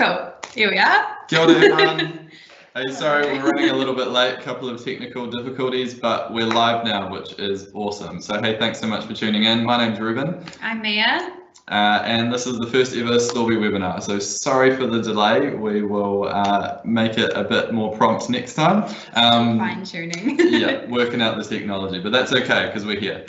Cool, here we are. Kia ora everyone. Hey, sorry, we're running a little bit late, a couple of technical difficulties, but we're live now, which is awesome. So hey, thanks so much for tuning in. My name's Ruben. I'm Mia. And this is the first ever Storbie webinar. So sorry for the delay. We will make it a bit more prompt next time. Fine tuning. Yeah, working out the technology, but that's okay because we're here.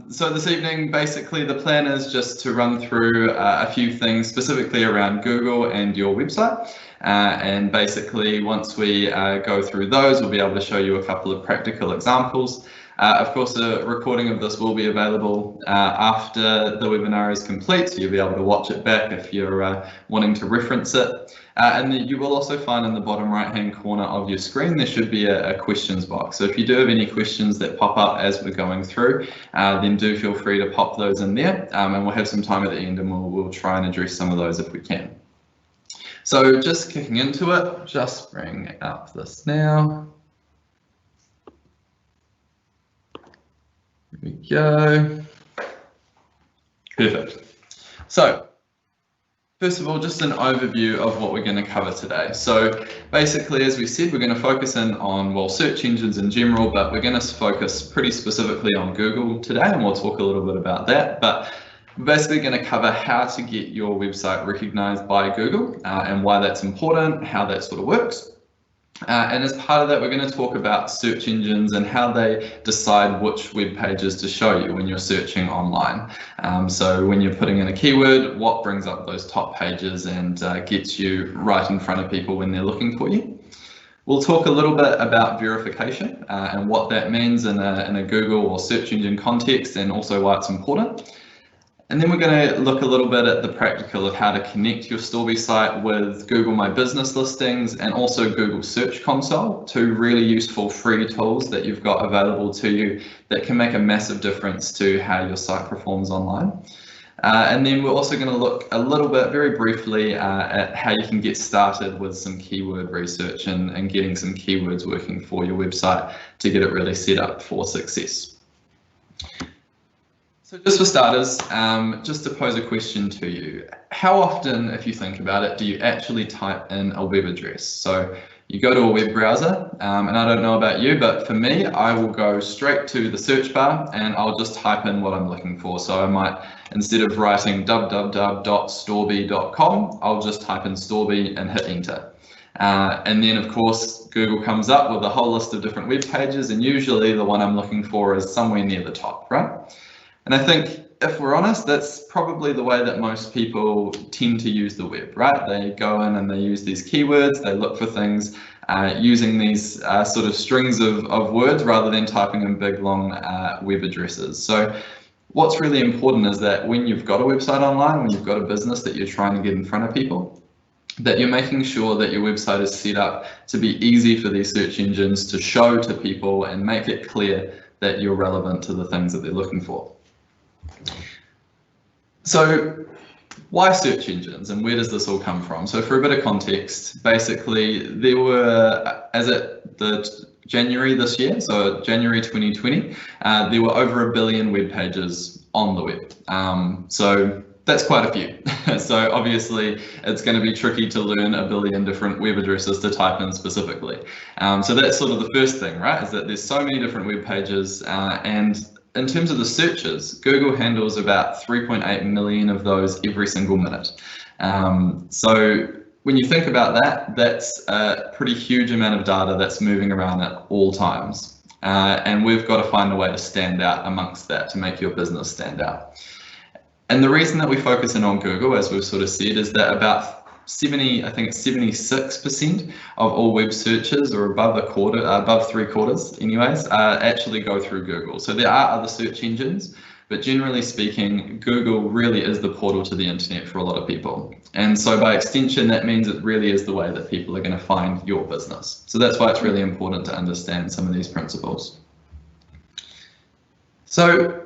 So this evening, basically the plan is just to run through a few things specifically around Google and your website. And basically once we go through those, we'll be able to show you a couple of practical examples. Of course, a recording of this will be available after the webinar is complete, so you'll be able to watch it back if you're wanting to reference it. And then you will also find in the bottom right-hand corner of your screen, there should be a questions box. So if you do have any questions that pop up as we're going through, then do feel free to pop those in there, and we'll have some time at the end and we'll try and address some of those if we can. So just kicking into it, just bring up this now. Here we go. Perfect. So first of all, just an overview of what we're going to cover today. So basically, as we said, we're going to focus in on, well, search engines in general, but we're going to focus pretty specifically on Google today, and we'll talk a little bit about that. But we're basically going to cover how to get your website recognized by Google and why that's important, how that sort of works. And as part of that, we're going to talk about search engines and how they decide which web pages to show you when you're searching online. So when you're putting in a keyword, what brings up those top pages and gets you right in front of people when they're looking for you. We'll talk a little bit about verification and what that means in a Google or search engine context, and also why it's important. And then we're going to look a little bit at the practical of how to connect your Storbie site with Google My Business listings and also Google Search Console, two really useful free tools that you've got available to you that can make a massive difference to how your site performs online. And then we're also going to look a little bit, very briefly, at how you can get started with some keyword research and getting some keywords working for your website to get it really set up for success. So just for starters, just to pose a question to you, how often, if you think about it, do you actually type in a web address? So you go to a web browser, and I don't know about you, but for me, I will go straight to the search bar and I'll just type in what I'm looking for. So I might, instead of writing www.storbie.com, I'll just type in Storbie and hit enter. And then of course, Google comes up with a whole list of different web pages, and usually the one I'm looking for is somewhere near the top, right? And I think, if we're honest, that's probably the way that most people tend to use the web, right? They go in and they use these keywords, they look for things using these sort of strings of words rather than typing in big, long web addresses. So what's really important is that when you've got a website online, when you've got a business that you're trying to get in front of people, that you're making sure that your website is set up to be easy for these search engines to show to people and make it clear that you're relevant to the things that they're looking for. So why search engines and where does this all come from? So for a bit of context, basically there were, as at the January this year, so January 2020, there were over 1 billion web pages on the web. So that's quite a few. So obviously it's going to be tricky to learn 1 billion different web addresses to type in specifically. So that's sort of the first thing, right? Is that there's so many different web pages, and in terms of the searches, Google handles about 3.8 million of those every single minute. So when you think about that, that's a pretty huge amount of data that's moving around at all times. And we've got to find a way to stand out amongst that to make your business stand out. And the reason that we focus in on Google, as we've sort of said, is that about 76% of all web searches, or above a quarter, above 3/4 anyways, actually go through Google. So there are other search engines, but generally speaking, Google really is the portal to the internet for a lot of people. And so by extension, that means it really is the way that people are going to find your business. So that's why it's really important to understand some of these principles. So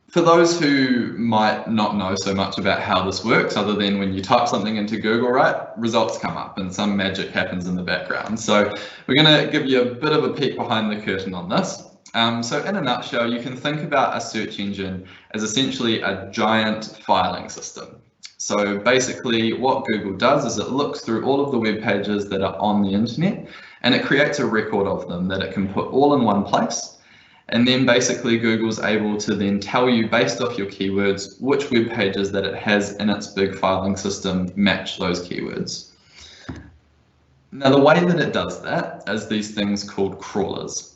for those who might not know so much about how this works, other than when you type something into Google, right, results come up and some magic happens in the background. So we're going to give you a bit of a peek behind the curtain on this. So in a nutshell, you can think about a search engine as essentially a giant filing system. So basically what Google does is it looks through all of the web pages that are on the internet and it creates a record of them that it can put all in one place. And then basically Google's able to then tell you based off your keywords which web pages that it has in its big filing system match those keywords. Now the way that it does that is these things called crawlers.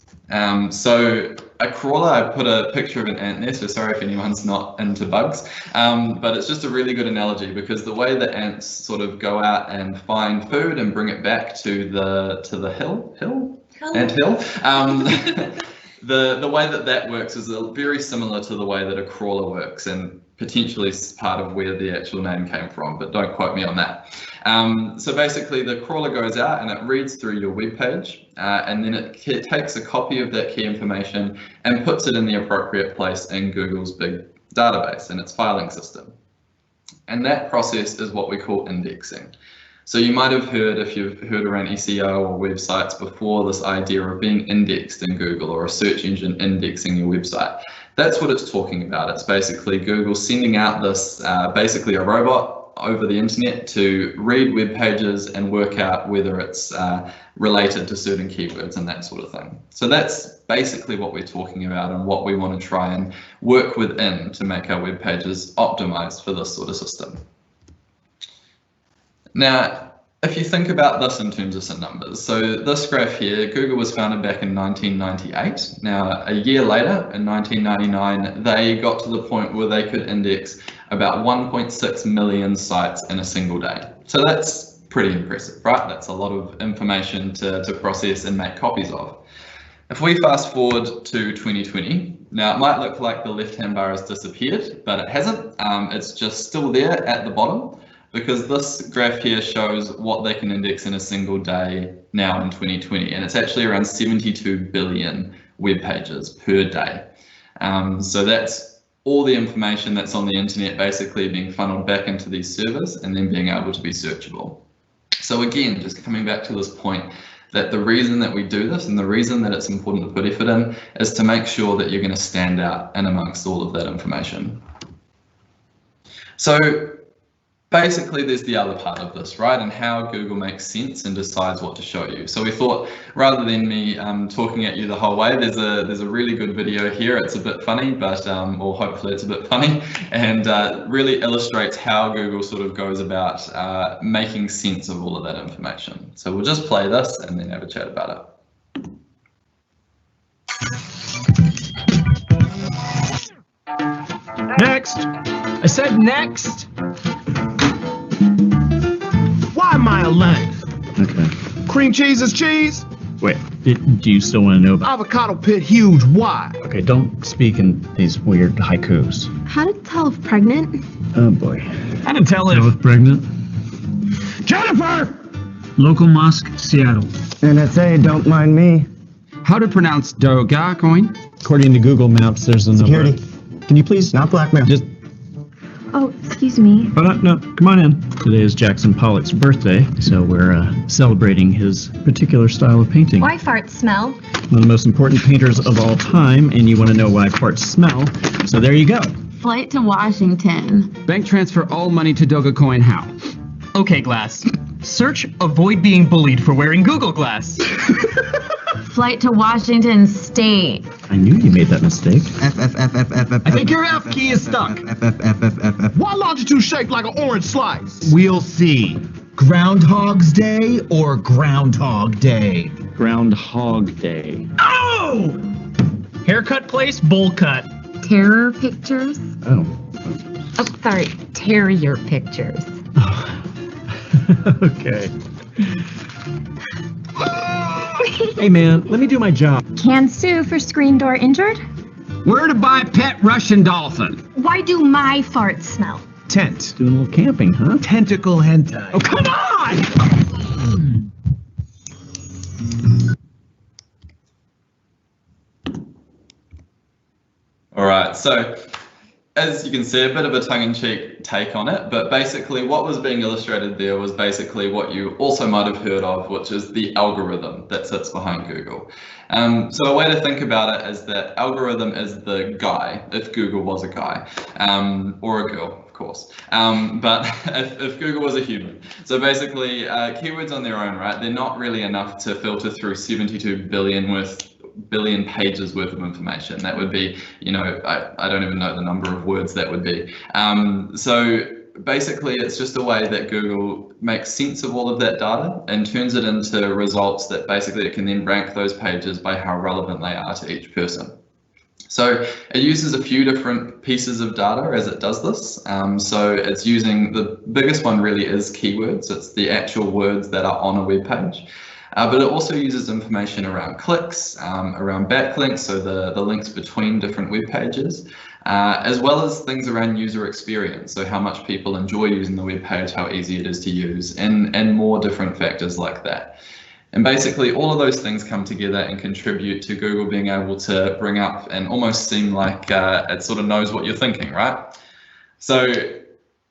So a crawler, I put a picture of an ant there, so sorry if anyone's not into bugs, but it's just a really good analogy because the way that ants sort of go out and find food and bring it back to the ant hill. The way that works is very similar to the way that a crawler works, and potentially part of where the actual name came from, but don't quote me on that. So basically the crawler goes out and it reads through your web page, and then it takes a copy of that key information and puts it in the appropriate place in Google's big database in its filing system. And that process is what we call indexing. So you might have heard, if you've heard around SEO or websites before, this idea of being indexed in Google or a search engine indexing your website. That's what it's talking about. It's basically Google sending out this, basically a robot over the internet to read web pages and work out whether it's related to certain keywords and that sort of thing. So that's basically what we're talking about and what we want to try and work within to make our web pages optimized for this sort of system. Now, if you think about this in terms of some numbers, so this graph here, Google was founded back in 1998. Now, a year later, in 1999, they got to the point where they could index about 1.6 million sites in a single day. So that's pretty impressive, right? That's a lot of information to process and make copies of. If we fast forward to 2020, now it might look like the left-hand bar has disappeared, but it hasn't. It's just still there at the bottom, because this graph here shows what they can index in a single day now in 2020, and it's actually around 72 billion web pages per day. So that's all the information that's on the internet basically being funneled back into these servers and then being able to be searchable. So again, just coming back to this point, that the reason that we do this and the reason that it's important to put effort in is to make sure that you're going to stand out in amongst all of that information. So basically, there's the other part of this, right? And how Google makes sense and decides what to show you. So we thought, rather than me talking at you the whole way, there's a really good video here. It's a bit funny, but or hopefully it's a bit funny, and really illustrates how Google sort of goes about making sense of all of that information. So we'll just play this and then have a chat about it. Next. I said next. Why mile length? Okay. Cream cheese is cheese. Wait, do you still want to know about avocado pit huge? Why? Okay, don't speak in these weird haikus. How to tell if pregnant? Oh boy. How to tell if pregnant? Jennifer! Local mosque, Seattle. NSA, don't mind me. How to pronounce Dogecoin? According to Google Maps, there's a Security. number. Can you please Not blackmail. just Oh, excuse me. no, come on in. Today is Jackson Pollock's birthday, so we're celebrating his particular style of painting. Why farts smell? One of the most important painters of all time, and you want to know why farts smell, so there you go. Flight to Washington. Bank transfer all money to Dogecoin how? Okay, Glass. Search avoid being bullied for wearing Google Glass. Flight to Washington State. I knew you made that mistake. I think your F key is stuck. Why longitude shaped like an orange slice? We'll see. Groundhog's Day or Groundhog Day? Groundhog Day. Oh! Haircut place, bowl cut. Terror pictures? Oh. Oh, sorry. Terrier pictures. Okay. Hey man, let me do my job. Can sue for screen door injured? Where to buy pet Russian dolphin? Why do my farts smell? Tent. Doing a little camping, huh? Tentacle hentai. Oh, come on! All right, so as you can see, a bit of a tongue-in-cheek take on it, but basically what was being illustrated there was basically what you also might have heard of, which is the algorithm that sits behind Google. So a way to think about it is that algorithm is the guy, if Google was a guy, or a girl, course. But if Google was a human. So basically, keywords on their own, right? They're not really enough to filter through 72 billion pages worth of information. That would be, you know, I don't even know the number of words that would be. So basically, it's just a way that Google makes sense of all of that data and turns it into results that basically it can then rank those pages by how relevant they are to each person. So it uses a few different pieces of data as it does this. So it's using, the biggest one really is keywords. It's the actual words that are on a web page. But it also uses information around clicks, around backlinks, so the links between different web pages, as well as things around user experience, so how much people enjoy using the web page, how easy it is to use, and more different factors like that. And basically all of those things come together and contribute to Google being able to bring up and almost seem like it sort of knows what you're thinking, right? So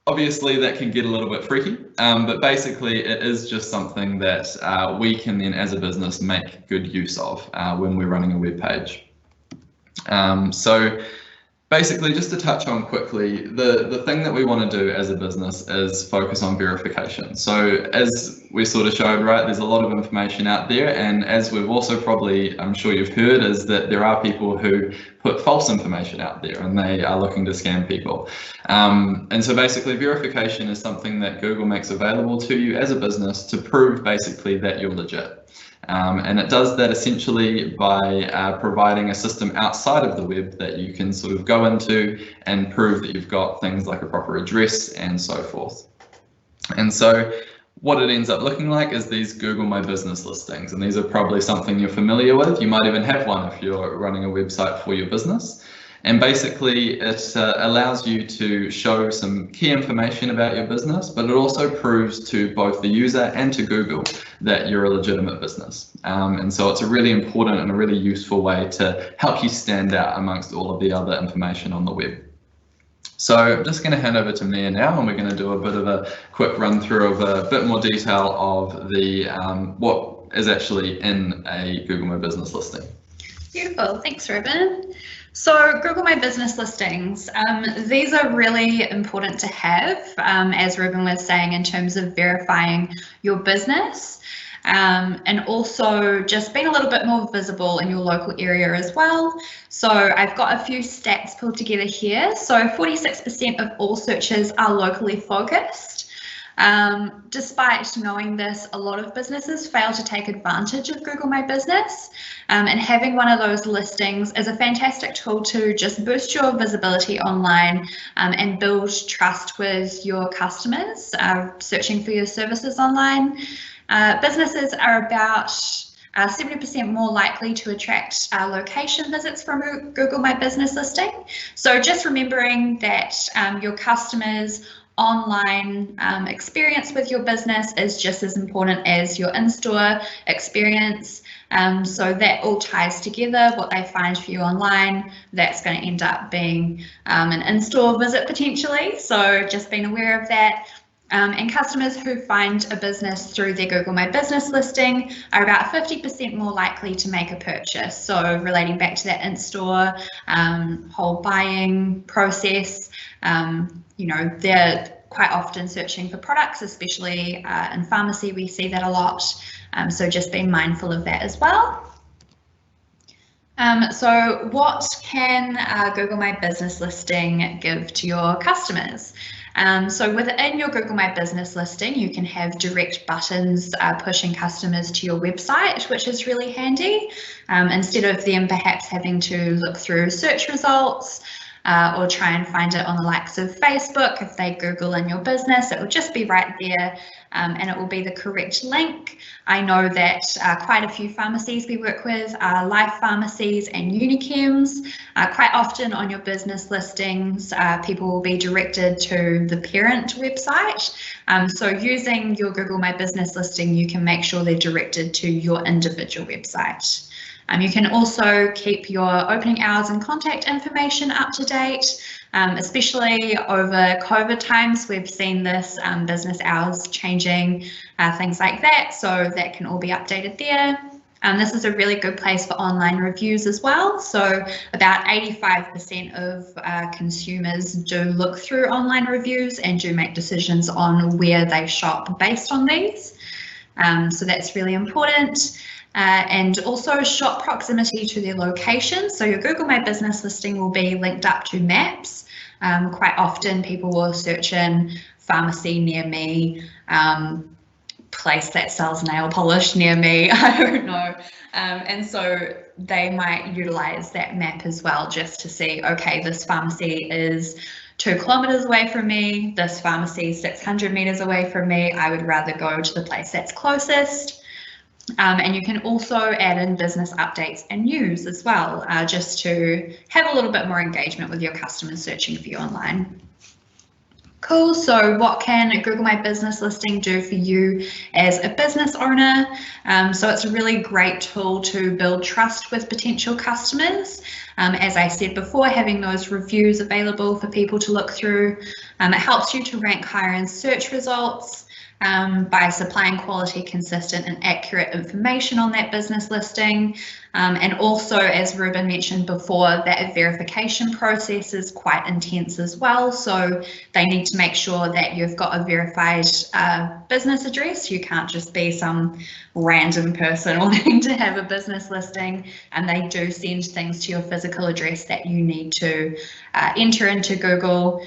obviously that can get a little bit freaky, but basically it is just something that we can then as a business make good use of when we're running a web page. So basically, just to touch on quickly, the thing that we want to do as a business is focus on verification. So as we sort of showed, right, there's a lot of information out there, and as we've also probably, I'm sure you've heard, is that there are people who put false information out there and they are looking to scam people. And so basically verification is something that Google makes available to you as a business to prove basically that you're legit. And it does that essentially by providing a system outside of the web that you can sort of go into and prove that you've got things like a proper address and so forth. And so what it ends up looking like is these Google My Business listings, and these are probably something you're familiar with. You might even have one if you're running a website for your business. And basically it allows you to show some key information about your business, but it also proves to both the user and to Google that you're a legitimate business. And so it's a really important and a really useful way to help you stand out amongst all of the other information on the web. So I'm just going to hand over to Mia now, and we're going to do a bit of a quick run through of a bit more detail of the what is actually in a Google My Business listing. Beautiful, thanks Ruben. So Google My Business listings, these are really important to have, as Ruben was saying, in terms of verifying your business, and also just being a little bit more visible in your local area as well. So I've got a few stats pulled together here. So 46% of all searches are locally focused. Despite knowing this, a lot of businesses fail to take advantage of Google My Business, and having one of those listings is a fantastic tool to just boost your visibility online and build trust with your customers searching for your services online. Businesses are about 70% more likely to attract location visits from a Google My Business listing. So just remembering that your customers' online experience with your business is just as important as your in-store experience. So that all ties together. What they find for you online, that's going to end up being an in-store visit potentially. So just being aware of that. And customers who find a business through their Google My Business listing are about 50% more likely to make a purchase. So relating back to that in-store whole buying process, you know, they're quite often searching for products, especially in pharmacy, we see that a lot. So just being mindful of that as well. So what can Google My Business listing give to your customers? So within your Google My Business listing, you can have direct buttons pushing customers to your website, which is really handy. Instead of them perhaps having to look through search results or try and find it on the likes of Facebook. If they Google in your business, it will just be right there and it will be the correct link. I know that quite a few pharmacies we work with are Life Pharmacies and Unichems. Quite often on your business listings, people will be directed to the parent website. So using your Google My Business listing, you can make sure they're directed to your individual website. You can also keep your opening hours and contact information up to date, especially over COVID times. We've seen this business hours changing, things like that, so that can all be updated there. This is a really good place for online reviews as well. So about 85% of consumers do look through online reviews and do make decisions on where they shop based on these. So that's really important. And also shop proximity to their location. So your Google My Business listing will be linked up to maps. Quite often people will search in pharmacy near me, place that sells nail polish near me, I don't know. And so they might utilize that map as well, just to see, okay, this pharmacy is 2 kilometers away from me, this pharmacy is 600 meters away from me, I would rather go to the place that's closest. And you can also add in business updates and news as well, just to have a little bit more engagement with your customers searching for you online. Cool, so what can Google My Business listing do for you as a business owner? So it's a really great tool to build trust with potential customers. As I said before, having those reviews available for people to look through, it helps you to rank higher in search results. By supplying quality, consistent and accurate information on that business listing. And also, as Ruben mentioned before, that verification process is quite intense as well. So they need to make sure that you've got a verified business address. You can't just be some random person wanting to have a business listing, and they do send things to your physical address that you need to enter into Google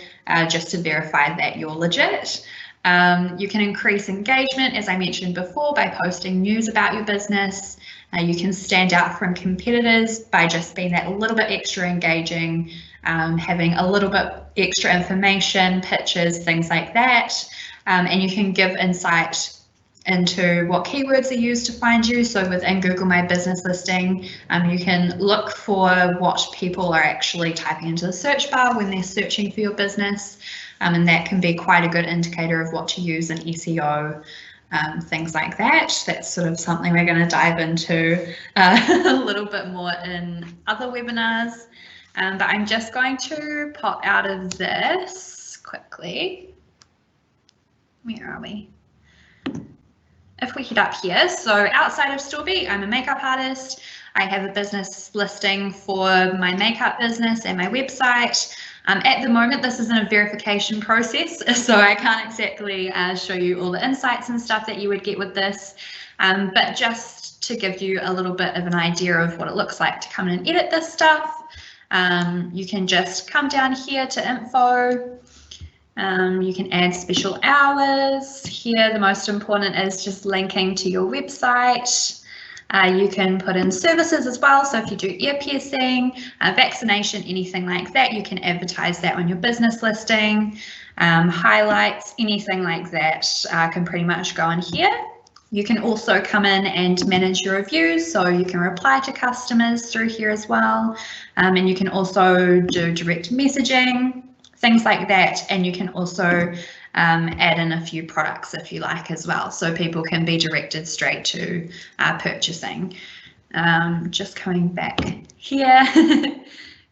just to verify that you're legit. You can increase engagement, as I mentioned before, by posting news about your business. You can stand out from competitors by just being that little bit extra engaging, having a little bit extra information, pictures, things like that. And you can give insight into what keywords are used to find you. So within Google My Business listing, you can look for what people are actually typing into the search bar when they're searching for your business. And that can be quite a good indicator of what to use in SEO, things like that. That's sort of something we're going to dive into a little bit more in other webinars. But I'm just going to pop out of this quickly. Where are we? If we head up here, so outside of Storbie, I'm a makeup artist. I have a business listing for my makeup business and my website. At the moment, this is in a verification process, so I can't exactly show you all the insights and stuff that you would get with this, but just to give you a little bit of an idea of what it looks like to come in and edit this stuff, you can just come down here to info. You can add special hours. Here, the most important is just linking to your website. You can put in services as well. So if you do ear piercing, vaccination, anything like that, you can advertise that on your business listing. Highlights, anything like that can pretty much go in here. You can also come in and manage your reviews. So you can reply to customers through here as well. And you can also do direct messaging, things like that. And you can also add in a few products if you like as well, so people can be directed straight to purchasing. Just coming back here.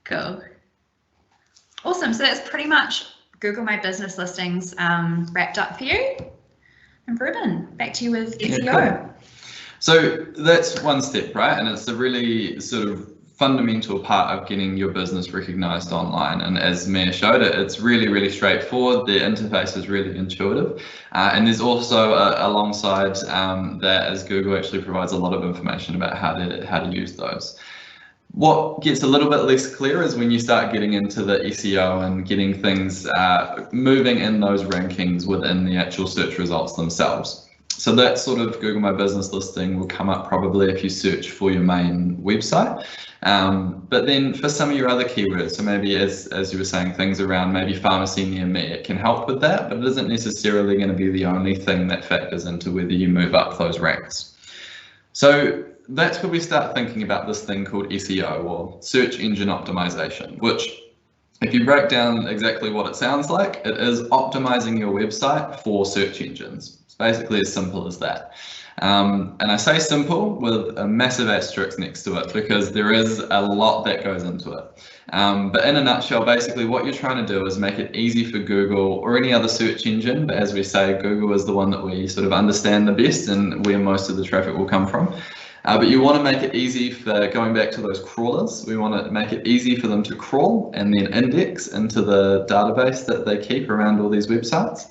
Cool. Awesome, so that's pretty much Google My Business listings wrapped up for you. And Ruben, back to you with SEO. Yeah, cool. So that's one step, right? And it's a really sort of fundamental part of getting your business recognized online. And as Mia showed it, it's really, really straightforward. The interface is really intuitive. And there's also alongside that, as Google actually provides a lot of information about how to use those. What gets a little bit less clear is when you start getting into the SEO and getting things moving in those rankings within the actual search results themselves. So that sort of Google My Business listing will come up probably if you search for your main website. But then for some of your other keywords, so maybe as you were saying, things around maybe pharmacy near me, it can help with that, but it isn't necessarily going to be the only thing that factors into whether you move up those ranks. So that's where we start thinking about this thing called SEO, or search engine optimization, which if you break down exactly what it sounds like, it is optimizing your website for search engines. It's basically as simple as that. And I say simple with a massive asterisk next to it because there is a lot that goes into it. But in a nutshell, basically what you're trying to do is make it easy for Google or any other search engine, but as we say, Google is the one that we sort of understand the best and where most of the traffic will come from. But you want to make it easy for going back to those crawlers. We want to make it easy for them to crawl and then index into the database that they keep around all these websites.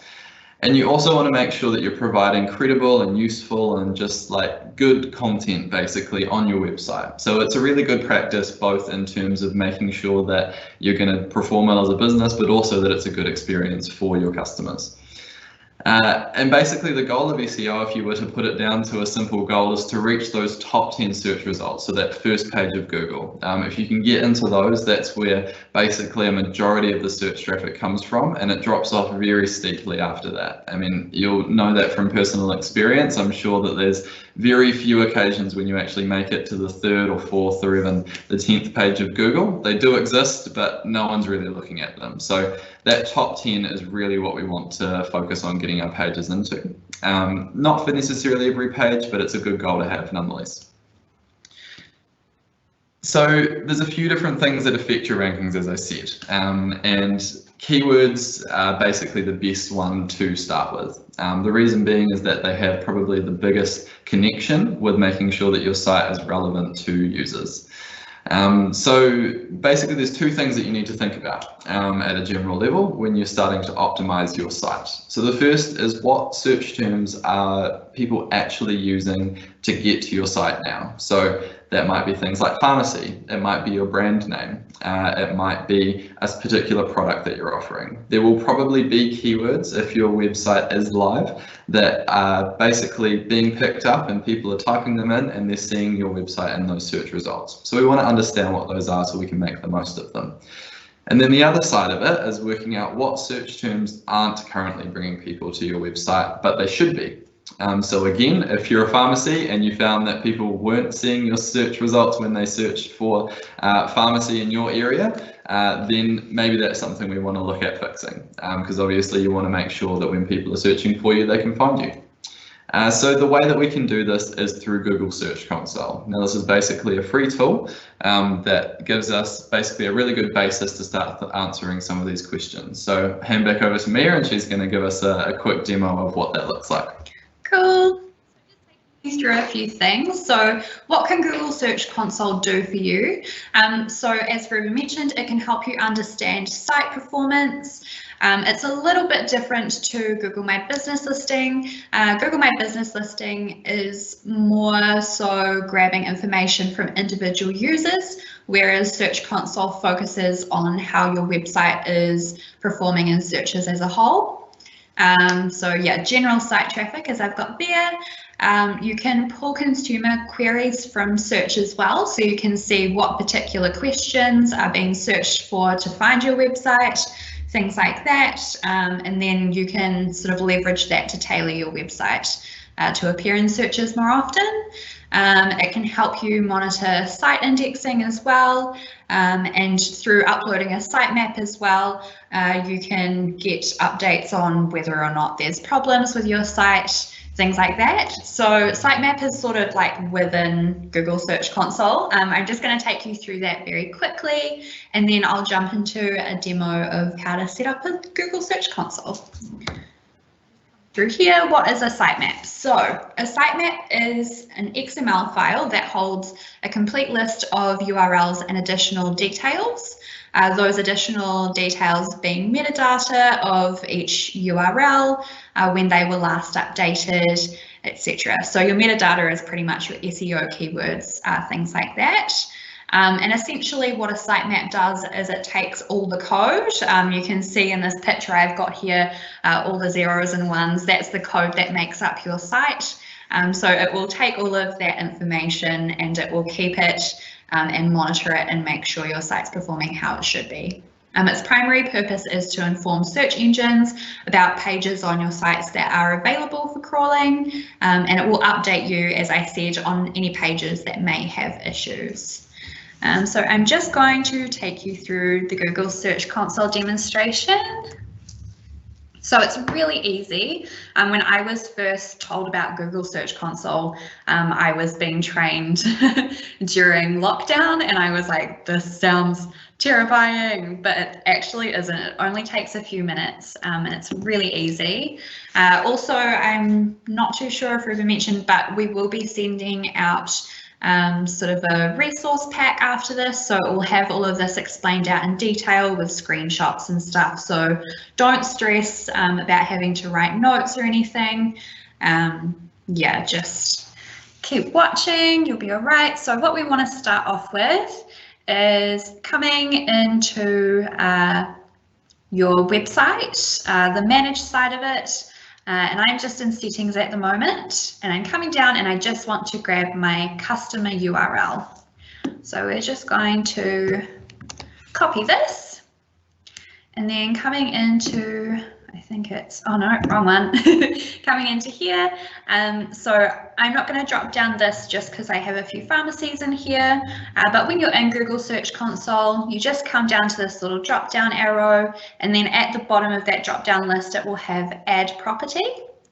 And you also want to make sure that you're providing credible and useful and just like good content basically on your website. So it's a really good practice, both in terms of making sure that you're going to perform well as a business, but also that it's a good experience for your customers. And basically the goal of SEO, if you were to put it down to a simple goal, is to reach those top 10 search results, so that first page of Google. If you can get into those, that's where basically a majority of the search traffic comes from, and it drops off very steeply after that. I mean, you'll know that from personal experience. I'm sure that there's very few occasions when you actually make it to the 3rd or 4th or even the 10th page of Google. They do exist, but no one's really looking at them. So that top 10 is really what we want to focus on getting our pages into. Not for necessarily every page, but it's a good goal to have nonetheless. So there's a few different things that affect your rankings, as I said, and keywords are basically the best one to start with. The reason being is that they have probably the biggest connection with making sure that your site is relevant to users. So basically there's two things that you need to think about at a general level when you're starting to optimize your site. So the first is, what search terms are people actually using to get to your site now? So that might be things like pharmacy, it might be your brand name, it might be a particular product that you're offering. There will probably be keywords, if your website is live, that are basically being picked up and people are typing them in and they're seeing your website in those search results. So we want to understand what those are so we can make the most of them. And then the other side of it is working out what search terms aren't currently bringing people to your website, but they should be. So again, if you're a pharmacy and you found that people weren't seeing your search results when they searched for pharmacy in your area, then maybe that's something we want to look at fixing, because obviously you want to make sure that when people are searching for you, they can find you. So the way that we can do this is through Google Search Console. Now this is basically a free tool that gives us basically a really good basis to start answering some of these questions. So hand back over to Mia and she's going to give us a quick demo of what that looks like. Cool. Just through a few things. So what can Google Search Console do for you? So as Ruben mentioned, it can help you understand site performance. It's a little bit different to Google My Business Listing. Google My Business Listing is more so grabbing information from individual users, whereas Search Console focuses on how your website is performing in searches as a whole. So yeah, general site traffic, as I've got there. You can pull consumer queries from search as well, so you can see what particular questions are being searched for to find your website, things like that, and then you can sort of leverage that to tailor your website to appear in searches more often. It can help you monitor site indexing as well, and through uploading a sitemap as well, you can get updates on whether or not there's problems with your site, things like that. So sitemap is sort of like within Google Search Console. I'm just going to take you through that very quickly, and then I'll jump into a demo of how to set up a Google Search Console. Through here, what is a sitemap? So a sitemap is an XML file that holds a complete list of URLs and additional details. Those additional details being metadata of each URL, when they were last updated, etc. So your metadata is pretty much your SEO keywords, things like that. And essentially what a sitemap does is it takes all the code. You can see in this picture I've got here all the zeros and ones. That's the code that makes up your site. So it will take all of that information and it will keep it and monitor it and make sure your site's performing how it should be. Its primary purpose is to inform search engines about pages on your sites that are available for crawling, and it will update you, as I said, on any pages that may have issues. So I'm just going to take you through the Google Search Console demonstration. So it's really easy. When I was first told about Google Search Console, I was being trained during lockdown, and I was like, this sounds terrifying, but it actually isn't. It only takes a few minutes, and it's really easy. Also, I'm not too sure if Ruben mentioned, but we will be sending out sort of a resource pack after this, so it will have all of this explained out in detail with screenshots and stuff, so don't stress about having to write notes or anything. Yeah, just keep watching, you'll be all right. So what we want to start off with is coming into your website, the manage side of it. And I'm just in settings at the moment, and I'm coming down and I just want to grab my customer URL. So we're just going to copy this, and then coming into, I think it's, oh no, wrong one, coming into here. So I'm not going to drop down this just because I have a few pharmacies in here, but when you're in Google Search Console, you just come down to this little drop down arrow, and then at the bottom of that drop down list, it will have add property.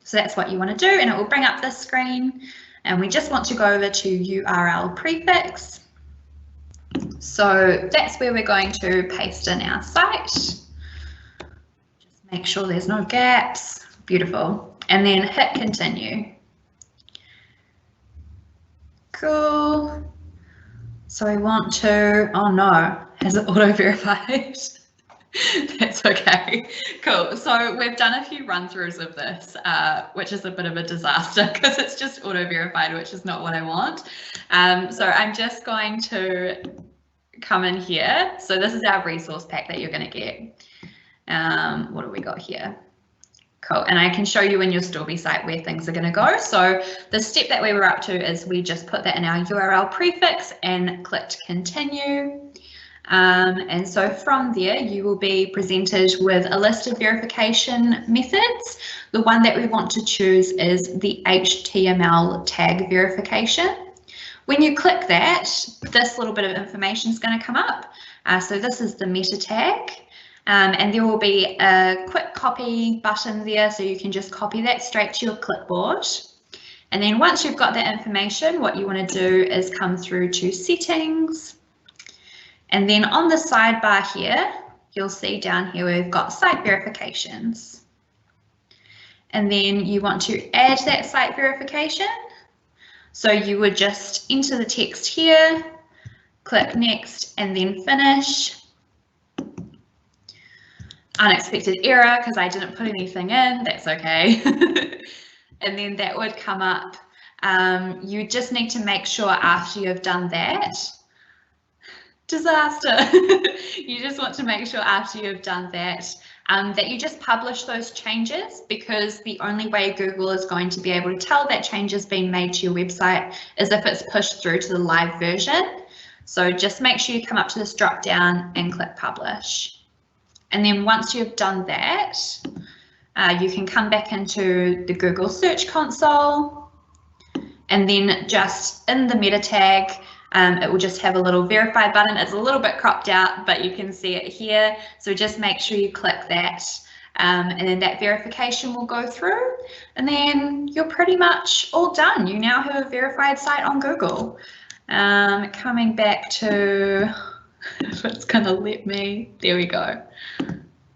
So that's what you want to do, and it will bring up this screen, and we just want to go over to URL prefix. So that's where we're going to paste in our site. Make sure there's no gaps. Beautiful. And then hit continue. Cool. So I want to, oh no, has it auto-verified? That's okay. Cool. So we've done a few run-throughs of this, which is a bit of a disaster because it's just auto-verified, which is not what I want. So I'm just going to come in here. So this is our resource pack that you're going to get. What do we got here? Cool, and I can show you in your Storbie site where things are going to go. So the step that we were up to is we just put that in our URL prefix and clicked continue. And so from there, you will be presented with a list of verification methods. The one that we want to choose is the HTML tag verification. When you click that, this little bit of information is going to come up. So this is the meta tag. And there will be a quick copy button there, so you can just copy that straight to your clipboard. And then once you've got that information, what you want to do is come through to settings. And then on the sidebar here, you'll see down here we've got site verifications. And then you want to add that site verification. So you would just enter the text here, click next, and then finish. Unexpected error because I didn't put anything in, that's okay. And then that would come up. You just need to make sure after you've done that, disaster. You just want to make sure after you've done that, that you just publish those changes, because the only way Google is going to be able to tell that change has been made to your website is if it's pushed through to the live version. So just make sure you come up to this drop down and click publish. And then once you've done that, you can come back into the Google Search Console, and then just in the meta tag, it will just have a little verify button. It's a little bit cropped out, but you can see it here. So just make sure you click that, and then that verification will go through, and then you're pretty much all done. You now have a verified site on Google. Coming back to, if it's gonna let me, there we go.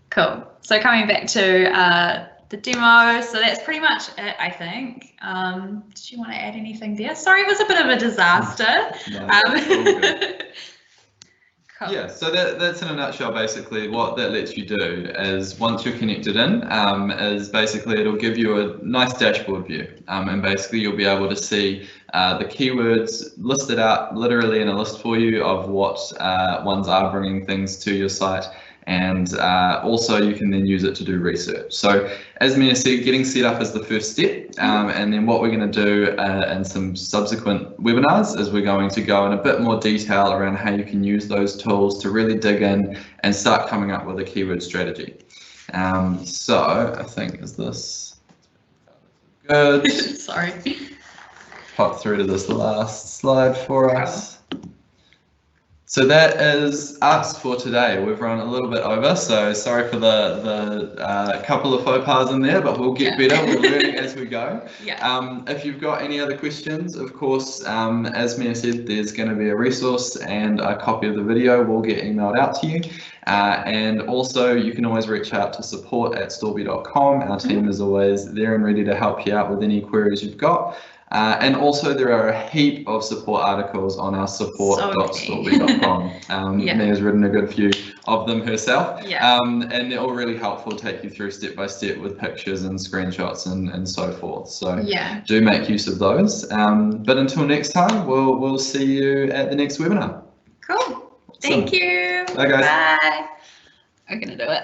Cool. So coming back to the demo, so that's pretty much it, I think. Did you want to add anything there? Sorry, it was a bit of a disaster. No, cool. Yeah, so that's in a nutshell. Basically what that lets you do is, once you're connected in, is basically it'll give you a nice dashboard view, and basically you'll be able to see the keywords listed out literally in a list for you of what ones are bringing things to your site. And also you can then use it to do research. So as Mia said, getting set up is the first step, and then what we're going to do in some subsequent webinars is we're going to go in a bit more detail around how you can use those tools to really dig in and start coming up with a keyword strategy. So I think, is this good? Sorry. Pop through to this last slide for us. So that is us for today. We've run a little bit over, so sorry for the couple of faux pas in there, but we'll get better. We're learning as we go. If you've got any other questions, of course, as Mia said, there's going to be a resource and a copy of the video will get emailed out to you. And also you can always reach out to support@storbie.com. Our team is always there and ready to help you out with any queries you've got. And also there are a heap of support articles on our support.storbie.com. Mia's written a good few of them herself. And they're all really helpful, take you through step by step with pictures and screenshots and so forth. So do make use of those. But until next time, we'll see you at the next webinar. Cool. Thank you. Bye guys. Bye. I'm gonna do it.